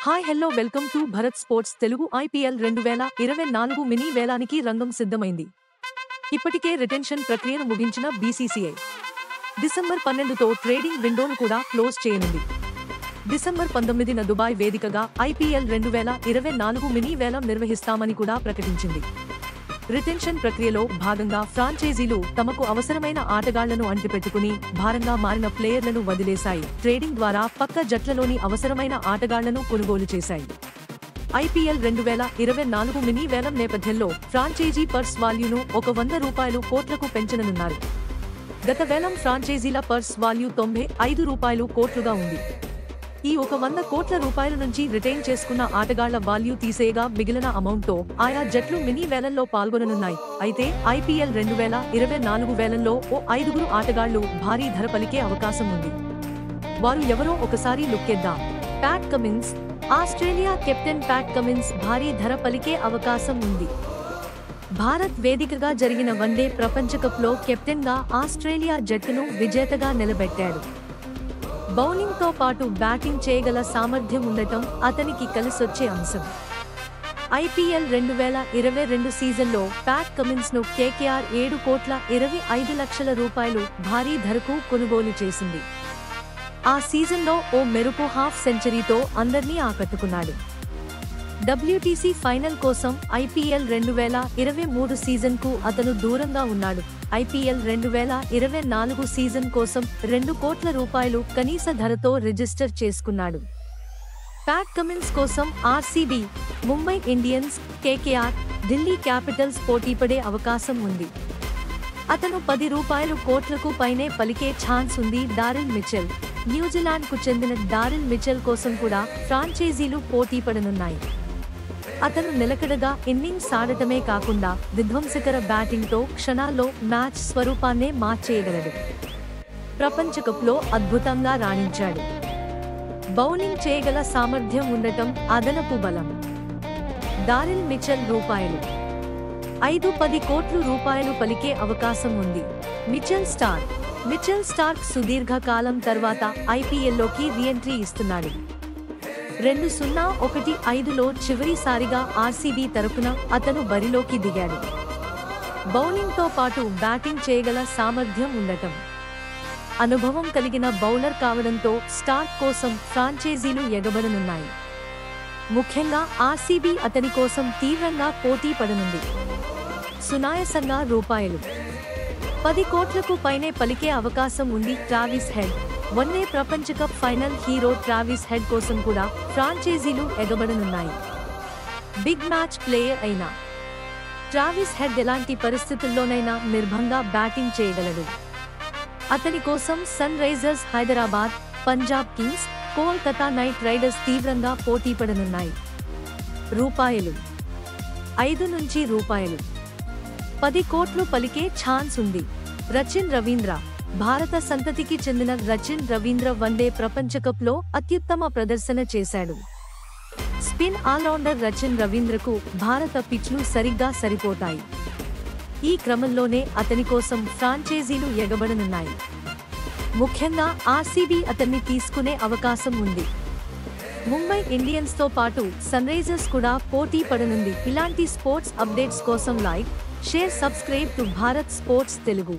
Hi hello welcome to Bharat sports Telugu IPL 2024 mini వేలానికి రంగం సిద్ధమైంది. ఇప్పటికే రిటెన్షన్ ప్రక్రియను ముగించిన BCCI డిసెంబర్ 12తో ట్రేడింగ్ విండోను కూడా క్లోజ్ చేయనుంది. డిసెంబర్ 19న దుబాయ్ వేదికగా IPL 2024 మినీ వేలం నిర్వహిస్తామని కూడా ప్రకటించింది. రిటెన్షన్ ప్రక్రియలో భాగంగా ఫ్రాంచైజీలు తమకు అవసరమైన ఆటగాళ్లను అంటిపెట్టుకుని భారంగా మారిన ప్లేయర్లను వదిలేశాయి. ట్రేడింగ్ ద్వారా పక్క జట్లలోని అవసరమైన ఆటగాళ్లను కొనుగోలు చేశాయి. IPL 2024 మినీ వేలం నేపథ్యంలో ఫ్రాంచైజీ పర్స్ వాల్యూను ₹100 కోట్లకు పెంచనున్నారు. గత వేలం ఫ్రాంచైజీల పర్స్ వాల్యూ ₹95 కోట్లుగా ఉంది. ఈ ₹100 కోట్ల నుంచి రిటైన్ చేసుకున్న ఆటగాళ్ల వాల్యూ తీసేయగా మిగిలిన అమౌంట్తో ఆయా జట్లు మినీ వేలంలో పాల్గొననున్నాయి. అయితే IPL 2024 వేలంలో ఓ 5 ఆటగాళ్లు భారీ ధర పలికే అవకాశం ఉంది. వారు ఎవరో ఒకసారి లుక్కేద్దాం. Pat Cummins. Australia captain Pat Cummins భారీ ధర పలికే అవకాశం ఉంది. భారత్ వేదికగా జరిగిన వన్డే ప్రపంచకప్లో కెప్టెన్గా ఆస్ట్రేలియా జట్టును విజేతగా నిలబెట్టాడు. బౌలింగ్తో పాటు బ్యాటింగ్ చేయగల సామర్థ్యం ఉండటం అతనికి కలిసొచ్చే అంశం. IPL 2022 సీజన్లో ప్యాట్ కమిన్స్ను KKR ₹7,25,00,000 భారీ ధరకు కొనుగోలు చేసింది. ఆ సీజన్లో ఓ మెరుపు హాఫ్ సెంచరీతో అందర్నీ ఆకట్టుకున్నాడు. WTC ఫైనల్ కోసం IPL 2023 సీజన్కు అతను దూరంగా ఉన్నాడు. IPL 2024 సీజన్ కోసం ₹2 కోట్ల కనీస ధరతో రిజిస్టర్ చేసుకున్నాడు. ప్యాట్ కమిన్స్ కోసం RCB, Mumbai Indians, KKR, Delhi capitals పోటీపడే అవకాశం ఉంది. అతను ₹10 కోట్లకు పైనే పలికే ఛాన్స్ ఉంది. Daryl Mitchell. న్యూజిలాండ్కు చెందిన డారిల్ మిచెల్ కోసం కూడా ఫ్రాంచైజీలు పోటీపడనున్నాయి. అతను నిలకడగా ఇన్నింగ్స్ ఆడటమే కాకుండా విధ్వంసకర బ్యాటింగ్తో క్షణాల్లో మ్యాచ్ స్వరూపాన్నే మార్చేయగలడు. ప్రపంచకప్లో అద్భుతంగా రాణించాడు. బౌలింగ్ చేయగల సామర్థ్యం ఉండటం అదనపు బలం. డారిల్ మిచెల్ ₹5-10 కోట్ల పలికే అవకాశం ఉంది. మిచెల్ స్టార్క్ సుదీర్ఘకాలం తర్వాత IPLలోకి రీఎంట్రీ ఇస్తున్నాడు. 2015లో చివరిసారిగా RCB తరపున అతను బరిలోకి దిగాడు. బౌలింగ్తో పాటు బ్యాటింగ్ చేయగల సామర్థ్యం ఉండటం, అనుభవం కలిగిన బౌలర్ కావడంతో స్టార్క్ కోసం ఫ్రాంచైజీలు ఎగబడనున్నాయి. ముఖ్యంగా RCB అతని కోసం తీవ్రంగా పోటీ పడనుంది. సునాయాసంగా ₹10 కోట్లకు పైనే పలికే అవకాశం ఉంది. Travis Head. వన్డే ప్రపంచకప్ ఫైనల్ హీరో ట్రావిస్ హెడ్ కోసం కూడా ఫ్రాంచైజీలు ఎగబడనున్నాయి. బిగ్ మ్యాచ్ ప్లేయర్ అయిన ట్రావిస్ హెడ్ ఎలాంటి పరిస్థితుల్లోనైనా నిర్భంగా బ్యాటింగ్ చేయగలడు. అతని కోసం sunrisers Hyderabad, Punjab kings, Kolkata knight riders తీవ్రంగా పోటీపడనున్నాయి. ₹5-10 కోట్లు పలికే ఛాన్స్ ఉంది. రచిన్ రవీంద్ర. భారత సంతతికి చెందిన రచిన్ రవీంద్ర వన్డే ప్రపంచకప్లో అత్యుత్తమ ప్రదర్శన చేశాడు. స్పిన్ ఆల్రౌండర్ రచిన్ రవీంద్రకు భారత పిచ్లు సరిగ్గా సరిపోతాయి. ఈ క్రమంలోనే అతని కోసం ఫ్రాంచైజీలు ఎగబడనున్నాయి. ముఖ్యంగా RCB అతన్ని తీసుకునే అవకాశం ఉంది. ముంబై ఇండియన్స్తో పాటు సన్ రైజర్స్ కూడా పోటీ పడనుంది. ఇలాంటి స్పోర్ట్స్ అప్డేట్స్ కోసం like, share, subscribe to Bharat sports Telugu.